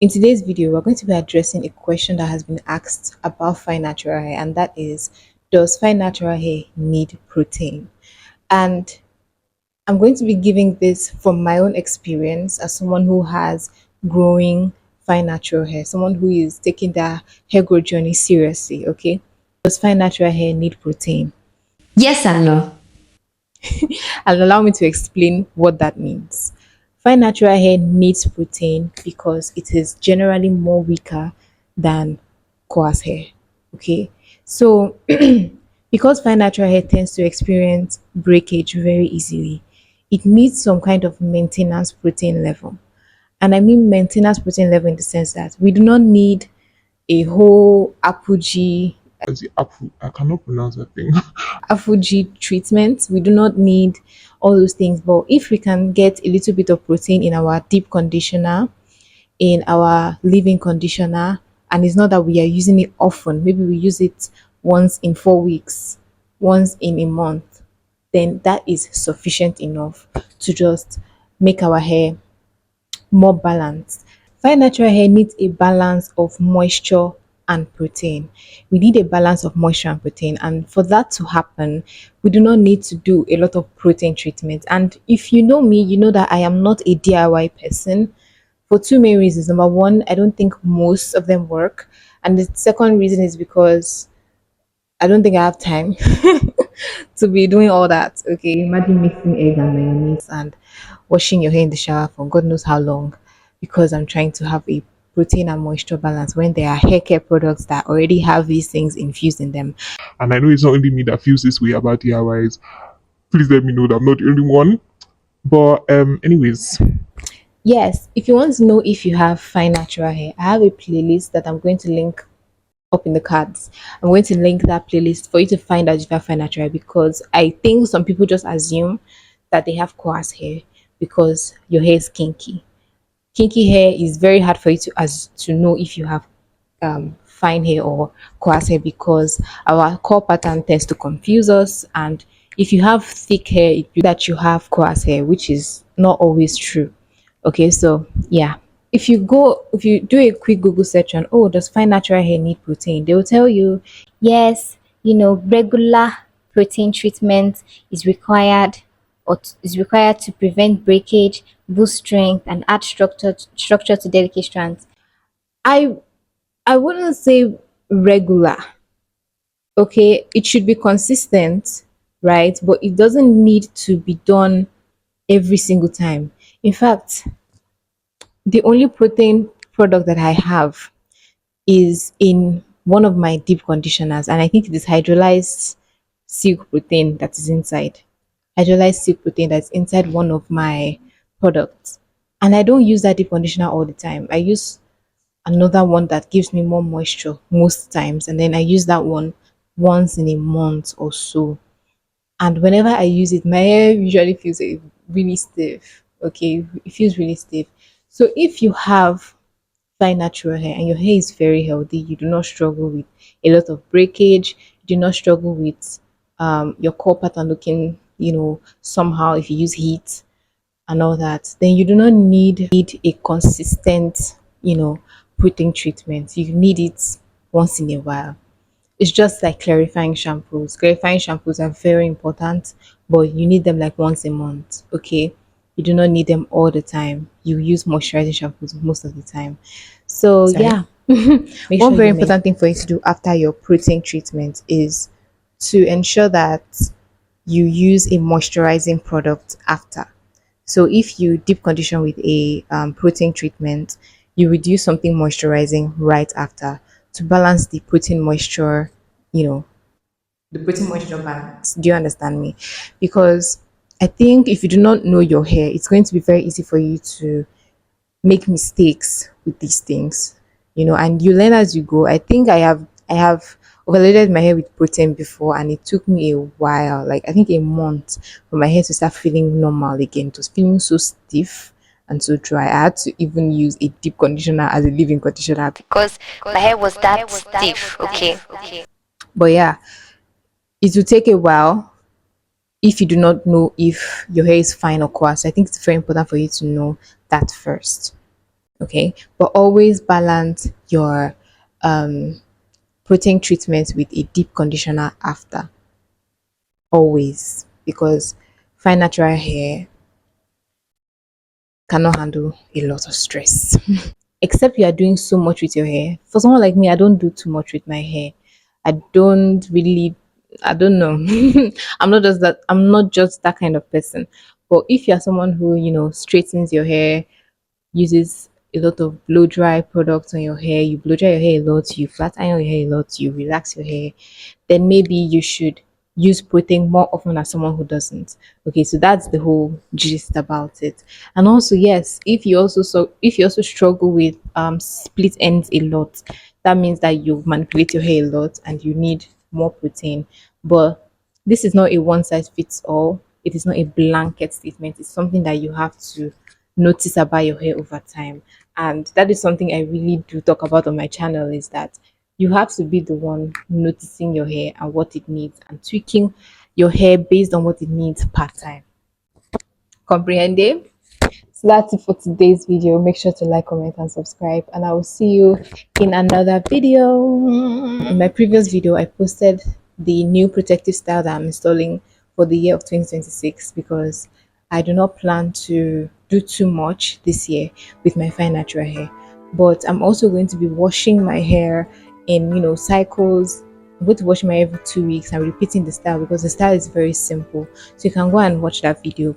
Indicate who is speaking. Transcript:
Speaker 1: In today's video, we're going to be addressing a question that has been asked about fine natural hair, and that is, does fine natural hair need protein? And I'm going to be giving this from my own experience as someone who has growing fine natural hair, someone who is taking their hair growth journey seriously. Okay, does fine natural hair need protein?
Speaker 2: Yes and no.
Speaker 1: And allow me to explain what that means. Fine natural hair needs protein because it is generally more weaker than coarse hair. Okay, so because fine natural hair tends to experience breakage very easily, it needs some kind of maintenance protein level. And I mean maintenance protein level in the sense that we do not need a whole apogee
Speaker 3: As the apple, I cannot pronounce that thing.
Speaker 1: Fuji treatment. We do not need all those things. But if we can get a little bit of protein in our deep conditioner, in our leave-in conditioner, and it's not that we are using it often, maybe we use it once in 4 weeks, once in a month, then that is sufficient enough to just make our hair more balanced. Fine natural hair needs a balance of moisture and protein. We need a balance of moisture and protein, and for that to happen, we do not need to do a lot of protein treatment. And if you know me, you know that I am not a DIY person for two main reasons. Number one, I don't think most of them work, and the second reason is because I don't think I have time to be doing all that. Okay, imagine mixing egg and mayonnaise and washing your hair in the shower for God knows how long because I'm trying to have a protein and moisture balance when there are hair care products that already have these things infused in them.
Speaker 3: And I know it's not only me that feels this way about DIYs. Please let me know that I'm not the only one. But anyways,
Speaker 1: Yes, if you want to know if you have fine natural hair, I have a playlist that I'm going to link up in the cards. I'm going to link that playlist for you to find out if you have fine natural hair because I think some people just assume that they have coarse hair because your hair is kinky. Kinky hair is very hard for you to know if you have fine hair or coarse hair because our core pattern tends to confuse us. And if you have thick hair, it that you have coarse hair, which is not always true. Okay, so yeah. If you do a quick Google search on, oh, does fine natural hair need protein? They will tell you
Speaker 2: Yes, regular protein treatment is required is required to prevent breakage, boost strength, and add structure to delicate strands.
Speaker 1: I I wouldn't say regular. Okay, it should be consistent, right? But it doesn't need to be done every single time. In fact, the only protein product that I have is in one of my deep conditioners, and I think it is hydrolyzed silk protein that is inside. Hydrolyzed silk protein that's inside one of my products. And I don't use that deep conditioner all the time. I use another one that gives me more moisture most times, and then I use that one once in a month or so. And whenever I use it, my hair usually feels really stiff. Okay, it feels really stiff. So if you have fine natural hair and your hair is very healthy, you do not struggle with a lot of breakage, you do not struggle with your core pattern looking, somehow if you use heat and all that, then you do not need a consistent, protein treatment. You need it once in a while. It's just like clarifying shampoos. Clarifying shampoos are very important, but you need them like once a month. Okay, you do not need them all the time. You use moisturizing shampoos most of the time. So
Speaker 2: Sorry.
Speaker 1: yeah,
Speaker 2: Make
Speaker 1: one
Speaker 2: sure
Speaker 1: very
Speaker 2: you make
Speaker 1: important thing for you to do after your protein treatment is to ensure that you use a moisturizing product after. So if you deep condition with a protein treatment, you would use something moisturizing right after to balance the protein moisture, you know, the protein moisture balance. Do you understand me? Because I think if you do not know your hair, it's going to be very easy for you to make mistakes with these things, and you learn as you go. I think I have overloaded my hair with protein before, and it took me a while, like I think a month, for my hair to start feeling normal again. It was feeling so stiff and so dry. I had to even use a deep conditioner as a leave-in conditioner.
Speaker 2: because my hair was that stiff. Okay.
Speaker 1: But yeah, it will take a while if you do not know if your hair is fine or coarse. I think it's very important for you to know that first. Okay, but always balance your um protein treatment with a deep conditioner after, always, because fine natural hair cannot handle a lot of stress. Except you are doing so much with your hair. For someone like me, I don't do too much with my hair. I don't really, I don't know. I'm not just that kind of person. But if you're someone who, straightens your hair, uses a lot of blow dry products on your hair, you blow dry your hair a lot, you flat iron your hair a lot, you relax your hair, then maybe you should use protein more often than someone who doesn't. Okay, so that's the whole gist about it. And also, yes, if you also struggle with split ends a lot, that means that you manipulate your hair a lot and you need more protein. But this is not a one size fits all. It is not a blanket statement. It's something that you have to notice about your hair over time. And that is something I really do talk about on my channel, is that you have to be the one noticing your hair and what it needs and tweaking your hair based on what it needs per time. Comprehended? So that's it for today's video. Make sure to like, comment, and subscribe. And I will see you in another video. In my previous video, I posted the new protective style that I'm installing for the year of 2026, because I do not plan to do too much this year with my fine natural hair. But I'm also going to be washing my hair in, cycles. I'm going to wash my hair every 2 weeks and repeating the style, because the style is very simple. So you can go and watch that video